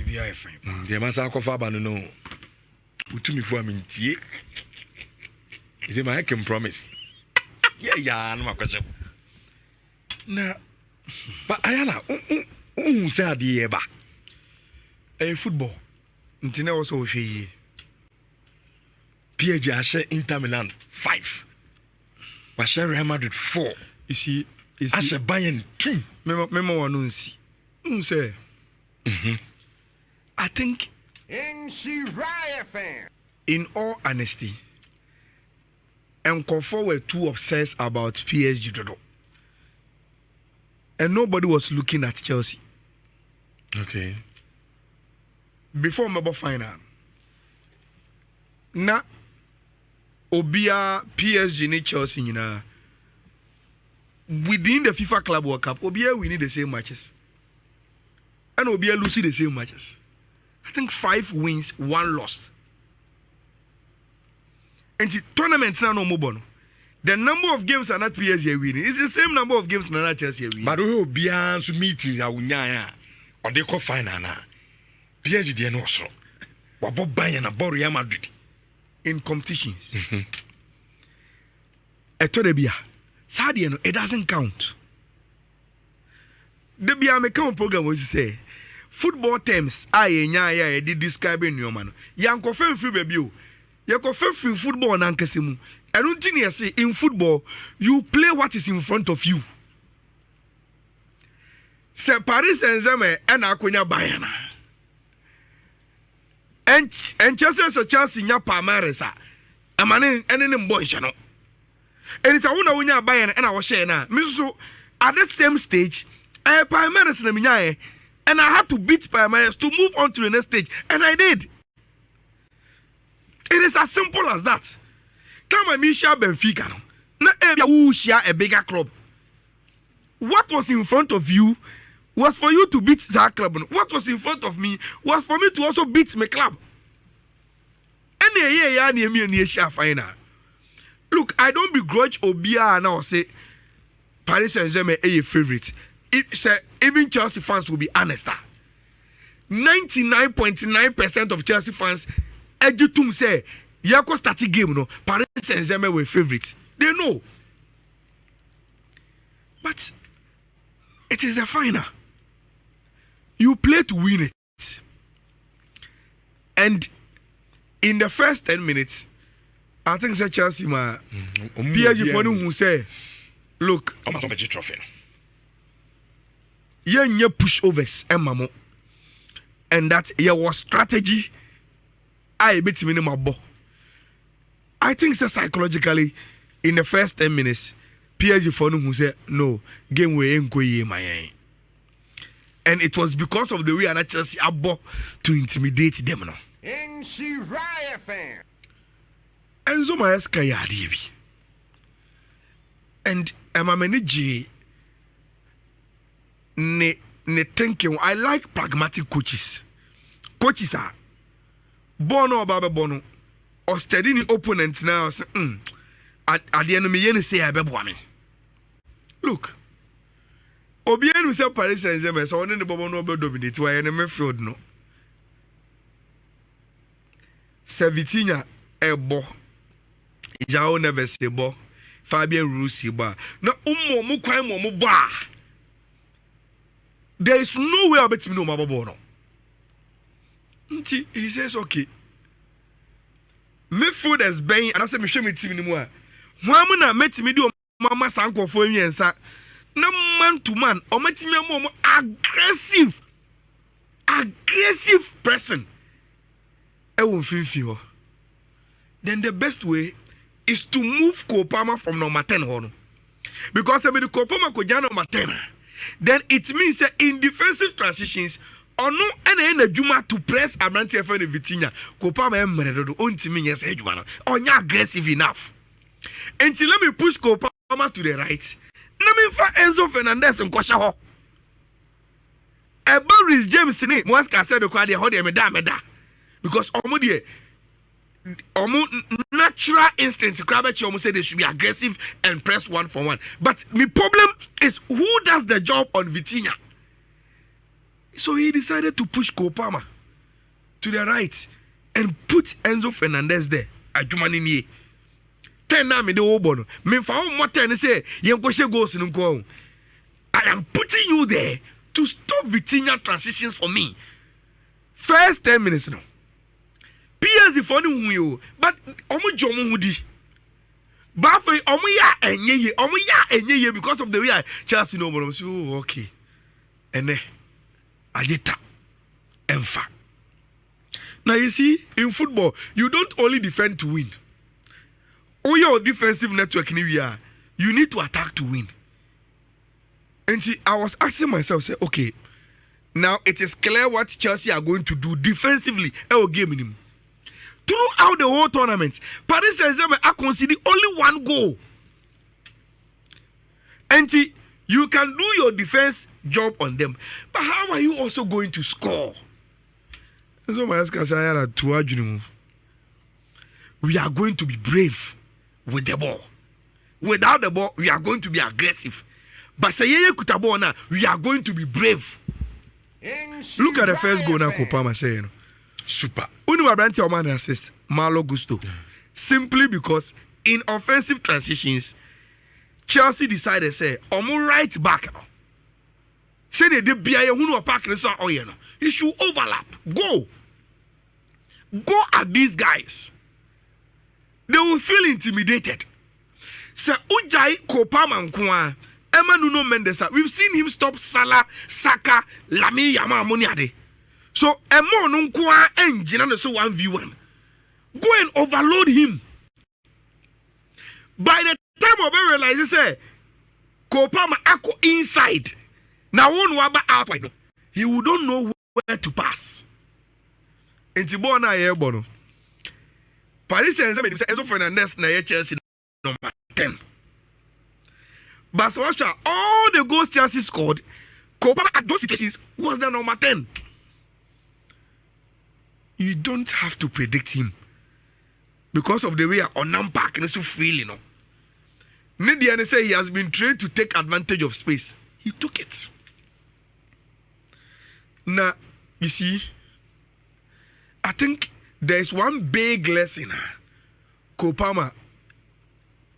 be fine. The Massa Kofa no. To me for me, is it my can promise? Yeah, no question. Now, but Ayala, say the eba. A football. Ntina also she. PSG I share Inter Milan 5. I share Real Madrid 4. You see, I share Bayern 2. Memo one say. I think Nhyira fan. In all honesty, Nkofor were too obsessed about PSG Dodo. And nobody was looking at Chelsea. Okay. Before Mabo final. Na Obia PSG ni Chelsea within the FIFA Club World Cup, Obia we need the same matches. And Obia losing the same matches. I think 5 wins, 1 loss. And the tournament now no more. The number of games are not PSG winning. It's the same number of games not Chelsea winning. But we will be able to meet or they call final now. PSG dey no so. Wabo Bayern na Real Madrid in competitions. Etodebia. Sadia no it doesn't count. The bia me count program was say football terms I did describe in your man. Yanko fen free baby o. Yanko fen free football na nkase mu. I don't think you say in football you play what is in front of you. Say Paris Saint-Germain and Akonya Bayern. And Chelsea so Chelsea nya Palmeiras a. Amane ene boy chano. And it's a wuna Bayern and I was share na. Me so at that same stage Palmeiras na minyae and I had to beat Palmeiras to move on to the next stage and I did. It is as simple as that. Come and share Benfica no. Na who share a bigger club. What was in front of you was for you to beat that club. What was in front of me was for me to also beat my club. Look, I don't begrudge Obia now say Paris Saint-Germain a favorite. Even Chelsea fans will be honest. 99.9% of Chelsea fans edutum say Yako starting game no Paris Saint-Germain were favorite. They know. But it is the final. You play to win it. And in the first 10 minutes, I think say Chelsea PSG for who say, look, you push overs and that there was strategy. I bet minimum. I think so psychologically in the first 10 minutes, PSG for who say no game we ain't going my. And it was because of the way I Chelsea abo to intimidate them now. Nhyira fan. Enzo Maresca yadi. And Emameniji ne thinking. I like pragmatic coaches. Coaches are bono baba bono or steady opponents now. At the end of me say I be. Look. Obian who said Paris Saint-Germain, so on the Bobo no dominate why enemy field no. 17 ebo. Ijao never say bo. Fabian Rusi ba. Na mu kwan mo ba. There is no way about me no mababo no. He says okay. Me food is bang and I say me show me team ni mo a. Hwa na meti me di o mama sankofo nyensa. Na man to man, or aggressive person. Then the best way is to move Kopama from number 10 on. Because if the Kopama could number 10, then it means that in defensive transitions, or no any Juma to press Amantia for the Vitinha, Kopama Mredo, only yes, or not aggressive enough. Until let me push Kopama to the right. Nami fa Enzo Fernandez and Kosha ho. Boris James ni Maresca said the kwade ho de meda because omo natural instinct crabet you say they should be aggressive and press 1-for-1. But my problem is who does the job on Vitinha. So he decided to push Kopama to the right and put Enzo Fernandez there. Ajumani nie. 10 na me de obono. Me fa o mo 10 say yenko she goals nko. I am putting you there to stop Vitinha transitions for me. First 10 minutes now. PSG for no hu yo, but omo jomo hudi. But for omo ya enye because of the way Chelsea no more. Oh, okay. Ene Ajeta Enfa. Now you see, in football, you don't only defend to win. Oh, your defensive network you need to attack to win. And see, I was asking myself, say, okay, now it is clear what Chelsea are going to do defensively. Game throughout the whole tournament, Paris Saint-Germain are conceding only one goal. And see, you can do your defense job on them, but how are you also going to score? Enzo Maresca said, Ayala, we are going to be brave with the ball. Without the ball, we are going to be aggressive. But say Kutabona, we are going to be brave. Look at the first goal now, Kopama saying. Super. Unima Branti Oman assist, Malo Gusto. Simply because in offensive transitions, Chelsea decided say, Omo right back. Say they did be a Hunu Park and so on. He should overlap. Go at these guys. They will feel intimidated. Say Ujai Kopama Nkwa, Emma Nuno Mendes. We've seen him stop Salah, Saka, Lami Yama Moniade. So Emma Nunkwa engine and so 1v1. Go and overload him. By the time of it realize say Kopama Ako inside. Now one waba out. He would don't know where to pass. Intibona Yebono. Paris Saint-Germain say Enzo Fernandez na Chelsea number 10. But so all the goals Chelsea scored, Kopama at those situations was the number 10. You don't have to predict him because of the way on unpack and so freely, Nidiane say he has been trained to take advantage of space. He took it. Now, you see, I think there's one big lesson. Kopama,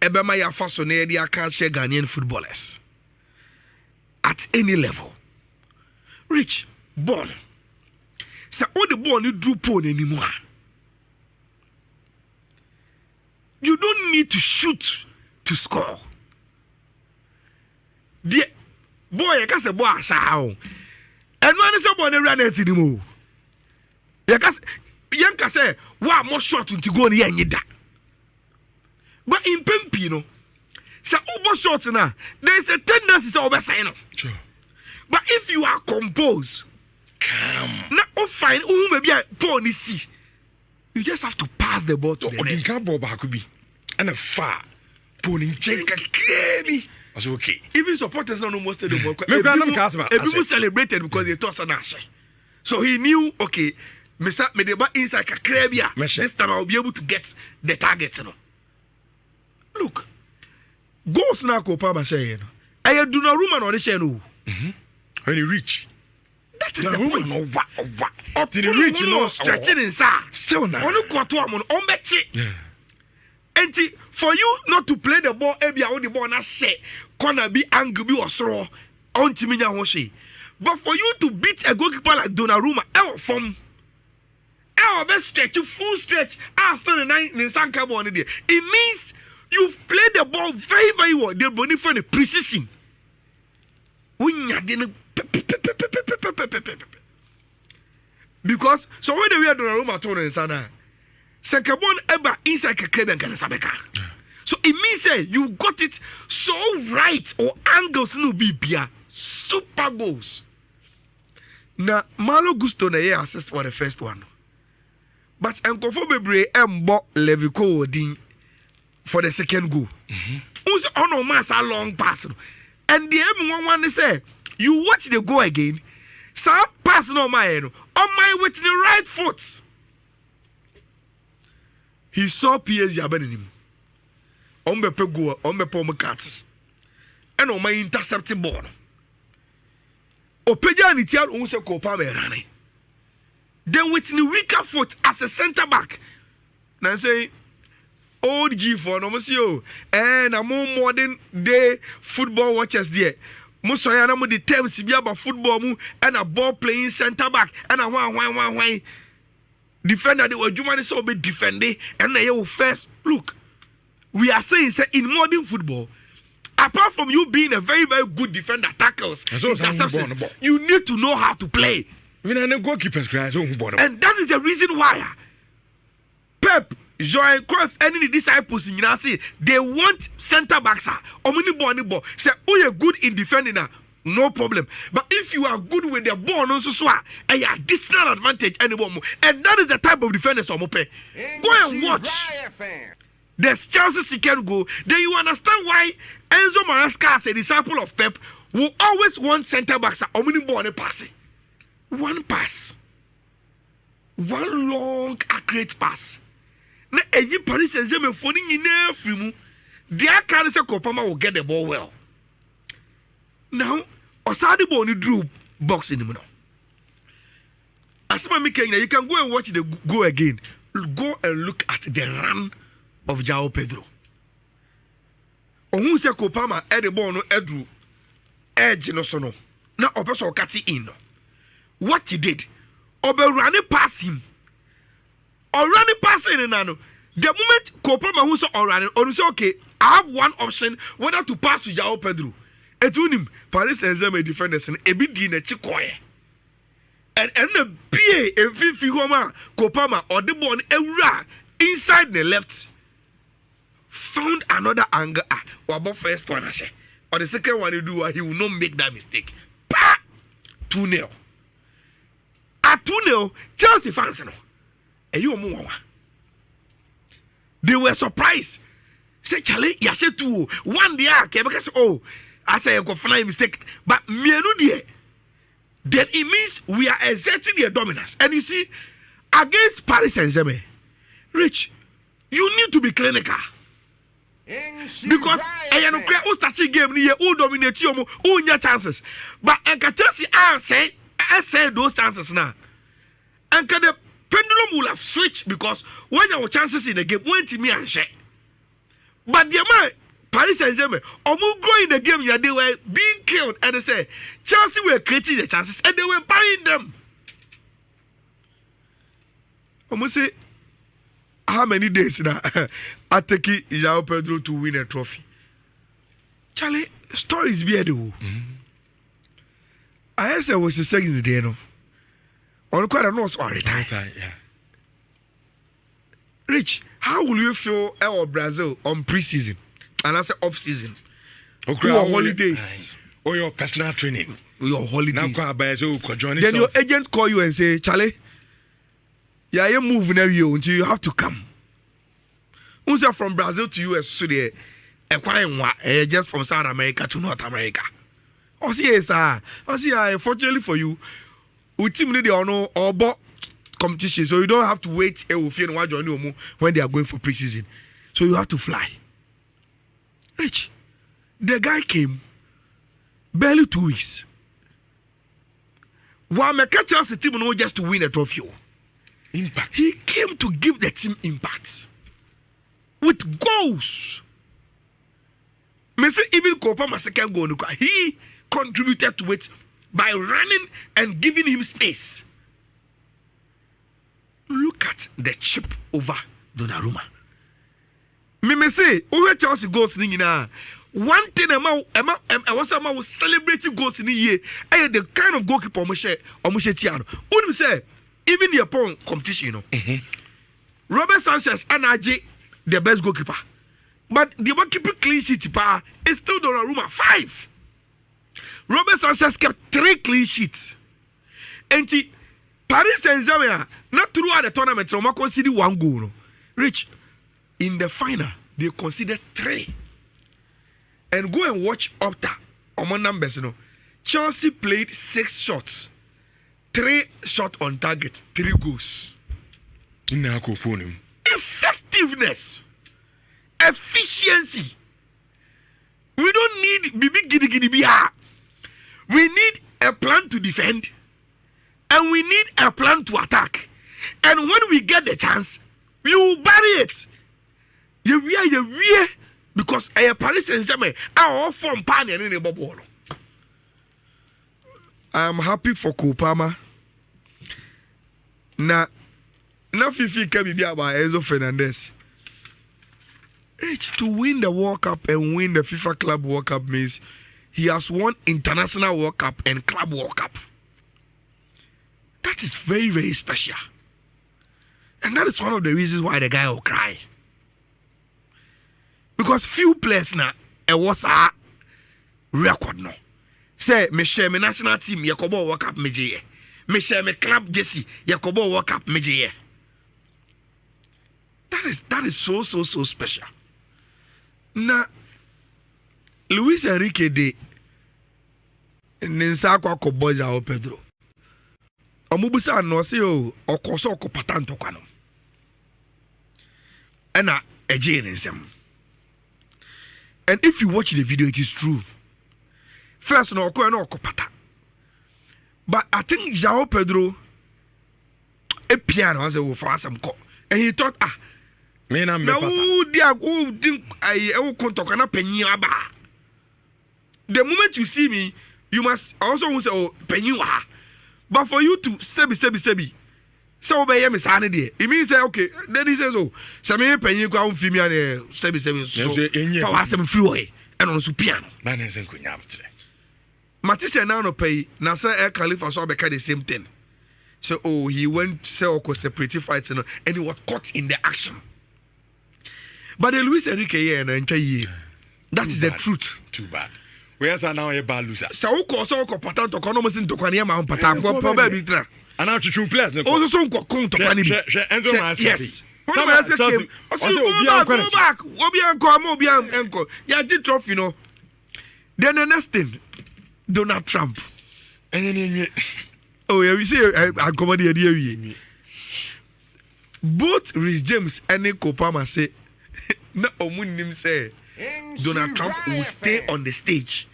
Ebema ya fasone di can't share Ghanaian footballers at any level. Rich, born. So all the ball you drew pone anymore. You don't need to shoot to score. The boy, I can't say boy asao. And one is a boy run it anymore. Yanka say, "Wa more shot to go near that." But in Pempino, say over shots now. There is a tendency to over sign. Sure. But if you are composed, calm, now fine, maybe I pony see. You just have to pass the ball to the net. Can't ball back could be and a far pony check a was okay. Even supporters don't know most of the ball. Everyone celebrated because they tossed an ash. So he knew, okay, me the ball inside Kakrabia. This time I'll be able to get the target. Look, goals now Kopama saying, I do not room on the channel. When you reach, that is the point. Up to the reach, stretching inside. Still now. On the quarter, on betchy. And for you not to play the ball, every hour the ball not say, corner be angry be or throw on Timinya Hoshi. But for you to beat a goalkeeper like Donnarumma, from best stretch, full stretch, after the 9 in San Cabo on the day, it means you've played the ball very, very well. They're running for the precision. Because so when we are Donnarumma turn in Sana, Sakabon Eba inside Kakrebe and Sabeka. So it means you got it so right or angles no be bia super goals. Now Malo Gusto na ye assist for the first one. But Nkofo Bebre Mbo Levico Odin for the second goal. Who's on a mass a long pass. And the M11 say, you watch the goal again. So pass no my on my with the right foot. He saw PSG abandoning him. Ombe pego, ombe pomekati. And on my intercepting ball. Opeja ni tial unse Kopama rane. Then with the weaker foot as a centre back. Now say old G for no monsieur. And I'm more modern day football watchers there. Musoya na mo the terms be about football mu and a ball playing centre back and a one defender they were Jumani so be defending and they first look. We are saying say in modern football, apart from you being a very good defender, tackles, interceptions, you need to know how to play. And that is the reason why Pep, Joel Cruyff, any disciples in United, they want centre backs. Say, oh, you're good in defending, no problem. But if you are good with the ball, also so a additional advantage anymore. And that is the type of defenders Omope. Go and watch. There's chances he can go. Then you understand why Enzo Maresca, as a disciple of Pep, will always want centre backs. One pass, one long accurate pass. Na eyi Paris Saint-Germain phone nyina frimu. Their carry say Kopama will get the ball well. Now, Osadi ball ni drew box in him now. Asima Kenya, you can go and watch the go again. Go and look at the run of João Pedro. Ohun say Kopama e the ball no edru edge no so no. Na opeso kati in no. What he did, Obe running past him, or running past him. The moment Kopama who saw or running, or say, okay, I have one option whether to pass to João Pedro. Et unim Paris Saint-Germain defenders and a bit in a chikoye. And the PA and Fifi Homa, Kopama or the ball inside the left found another angle. Or first one, or the second one you do, he will not make that mistake. 2-0. At 2-0, Chelsea fans no. And you more. They were surprised. Say Charlie, yashe 2. One day because oh, I say I got flying mistake. But me no there. Then it means we are exerting their dominance. And you see, against Paris Saint-Germain, Rich, you need to be clinical. Because I don't care who starts game here, who dominate you, who your chances. But and Chelsea I say those chances now. And the pendulum will have switched because when there were chances in the game, went to me and share. But the man, Paris Saint-Germain, almost growing the game, they were being killed. And they say Chelsea were creating the chances and they were buying them. Almost say, how many days now I take João Pedro to win a trophy? Charlie, stories be the I said was the second day, no. On quite a nose or retire. Yeah. Rich, how will you feel our Brazil on pre-season and I say off-season? Okay, your holidays or your personal training, your holidays. Then your agent call you and say, Charlie, yeah, you're moving every year until you have to come. Who's from Brazil to US? So they acquire just from South America to North America. Oh, yes, sir. Oh, see, fortunately for you, we team need the or competition, so you don't have to wait when they are going for preseason. So you have to fly. Rich, the guy came barely 2 weeks. While my catchers the team not just to win a trophy. Impact. He came to give the team impact with goals. Me say even Kopama second goal, he contributed to it by running and giving him space. Look at the chip over Donnarumma. Me say, over Chelsea goals ni na. One thing I was celebrating goals in the year. The kind of goalkeeper Omushe Tiano. Unim say, even the upon competition, you know. Robert Sanchez and AJ, the best goalkeeper. But the one keeping clean sheet is still Donnarumma 5. Robert Sanchez kept 3 clean sheets. And Paris Saint-Germain, not throughout the tournament, so consider 1 goal. No. Rich, in the final, they considered 3. And go and watch Opta on my numbers. You know. Chelsea played 6 shots, 3 shots on target, 3 goals. Effectiveness, efficiency. We don't need bibi gidi gidi biya. We need a plan to defend and we need a plan to attack. And when we get the chance, we will bury it. Because Paris Saint-Germain are all from Pan and in the I am happy for Kopama. Na Fifi can be about Enzo Fernandez. It's to win the World Cup and win the FIFA Club World Cup means he has won International World Cup and Club World Cup. That is very, very special. And that is one of the reasons why the guy will cry. Because few players now, it was a record no. Say, me share my national team, Yakobo World Cup meje. Me share my club jersey, Yakobo World Cup meje. That is so special. Now, Luis Enrique de Ninsa kwa Koboja o Pedro. Omubusa no se o okoso okopata ntokwa no. Ena eje nsem. And if you watch the video, it is true. First, no okopata. But I think João Pedro a piano as a for some call. And he thought, me na me papa. The moment you see me, you must also say, oh, penny. But for you to sebi. So obey me sana there. It means say okay. Then he says, oh, some penny go on film and sebi. So for us some free and on piano. Banensen kunyam today. Matisse now no pay. Na say Air Khalifa so the same thing. So he went say oko separative fights and he was caught in the action. But the Luis Enrique and that is the truth. Too bad. Where's now a bad loser? So oko patan to kono mosin to kwani ma patan ko probably tra. And now to two players. Also so ko kon to kwani bi. Enzo Maresca. Yes. Enzo Maresca came. Go back. Obi anko. Ya did trophy no. Then the next thing, Donald Trump. Oh yeah, we say I comedy here. Both Rhys James and Kopama say no omunim say Donald Trump will stay on the stage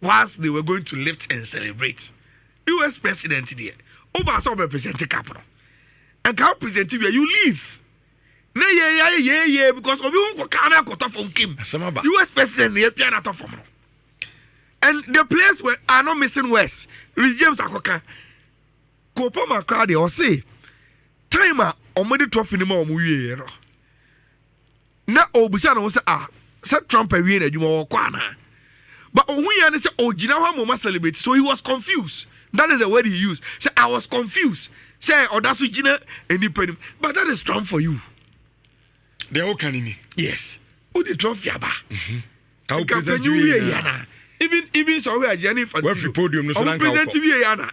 whilst they were going to lift and celebrate. US president there. Oba so represent the capital. And can present you you leave. No yeah because obi won ko kana ko from Kim. US president here piano to from. And the players are not missing words. Rhys James akoka. Kopama crowd they all say timer omedi trophy ni ma omuwie no. Na obisa no say say Trump awie na adwuma wo kwa na. But ohuya ne say ogina ho mama celebrate, so he was confused. That is the word he used. Say I was confused. Say odasu gina enipanim. But that is Trump for you. They all can. Yes. O the trophy aba. Can present you yana. Even so we are Jenny for the podium no so na present you yana.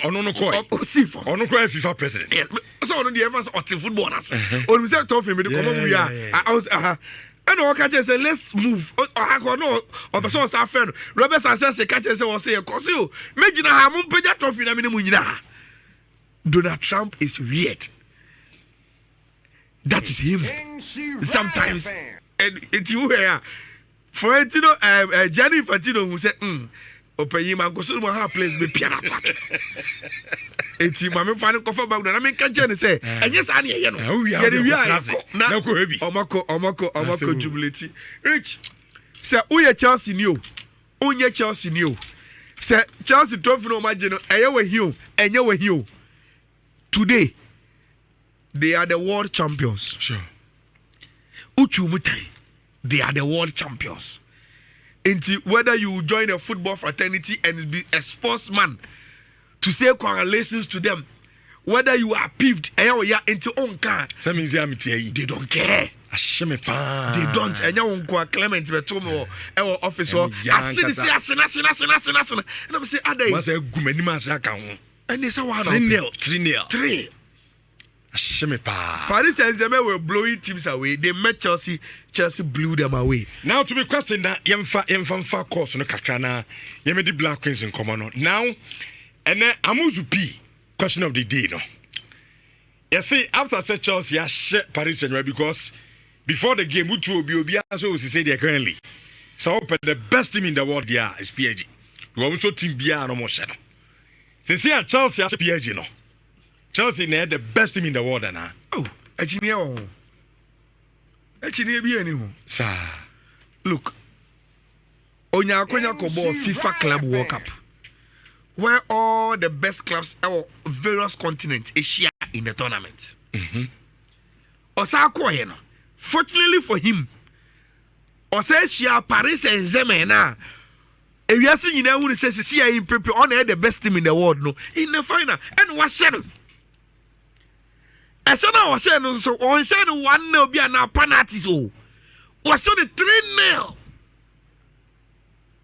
Ono no koi. See for. Ono koi FIFA president. Yes. So on the events of footballers. On we say trophy me the come we are. I was and all catch say let's move. I go no or person say friend. Robert Sanchez say catch say o say cause you. Imagine ha mo peja trophy na me mu nyina. Donald Trump is weird. That is him. Sometimes and it you here. Florentino Gianni Infantino who said open man go so ha place be piano twat. Enti ma me fa ne kofa bag na me ka je ne say enye sa ne ye no. Ye de wi na ko hebi. Omako jubilate. Rich say uye Chelsea ni o. Unye Chelsea ni o. Say Chelsea trophy no imagine no eye we hi o, enye we hi o. Today they are the world champions. Sure. Uchu mutai. They are the world champions. Into whether you join a football fraternity and be a sportsman to say congratulations to them, whether you are peeved into own car, they don't care. They don't. And you Clement Betomo or office or I say and they say 3-0. Paris Saint-Germain were blowing teams away. They met Chelsea. Chelsea blew them away. Now to be questioned that yemfa course no kakana yemedi Black Queens in common now and then Amuzupi question of the day no. You see after I said Chelsea I share Paris Saint-Germain because before the game we two obi so we say they currently so the best team in the world there is PSG. We also team bia no more shadow. See Chelsea as PSG no. Chelsea they the best team in the world now. Oh, actually, be any Sir. Look, Onya Kobo FIFA Club World Cup, where all the best clubs of various continents share in the tournament. Osako, fortunately for him, Osasia Paris Saint-Germain now. If you are seeing who says see in prepare on the best team in the world, no, in the final, and what shadow? I saw now shadow so on shadow 1-0 be an penalty so. Was so the 3-0.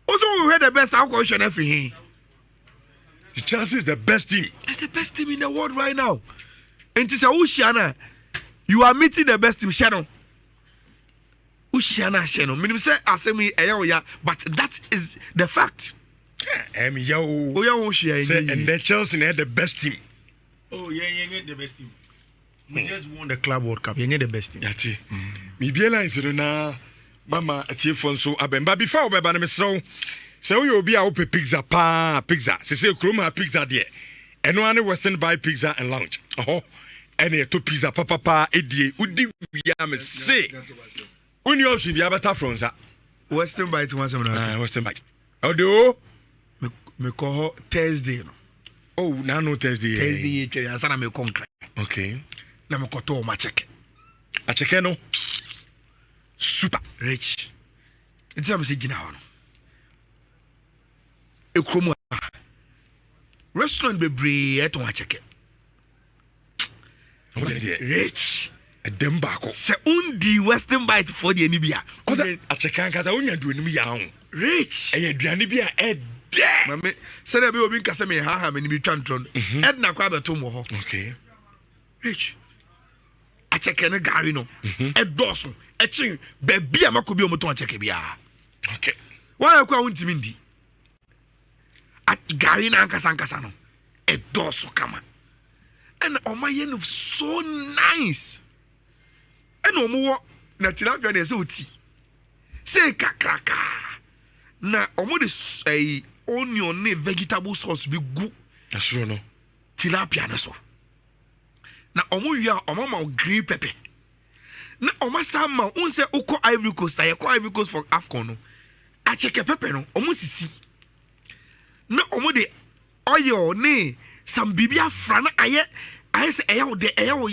Also, we had the best outcome everything. The Chelsea is the best team. It's the best team in the world right now. And it's a Ushana. You are meeting the best team, Shannon. Ushana Shannon. Meaning say asemi eya, but that is the fact. And the Chelsea had the best team. Oh yeah, the best team. We just won the Club World Cup. You're the best team. Yati. Me be alliance na mama atiefo nso abemba before we ba na mesro. Se we obi a ope pizza pizza. Se Kroma pizza there. Eno ane Western by Pizza and Lounge. Oh. Ene to pizza papa edie udi ya me say. Uni option be abata from za. Western by to one Western by. Odo me call Thursday no. Oh, na no Thursday. Thursday twa ansana me concrete. Okay. Na me koto ma check. A check no. Super rich. It's am say gina hono. Ekromu restaurant bebre eto ma check. Rich. A dem bako. Se undi Western bite for the anibia. Oza a check an kaza onya duanu ya ho. Rich. E aduane bia e de. Mame se na be obi nkase me ha me ni bi twantron. Edna kwa beto mo ho. Okay. Rich. A check na gari no. Edoso. Echin be bia makobi omoto a check bia. Okay. Why kwa untimi ndi? A gari na nkasa no. Edoso kama. And omaye no so nice. And omo na tilapia na se oti. Se kakraka. Na omo de onion ne vegetable sauce bi gu. Asuro no. Tilapia na so. Na omo wia omo ma green pepper. Na omo sama unse uko Ivory Coast, ya ko Ivory Coast for Afcon no. A check pepper no, omo sisi. Na omo de oil ne some bibia frana aye say eya wo de eya wo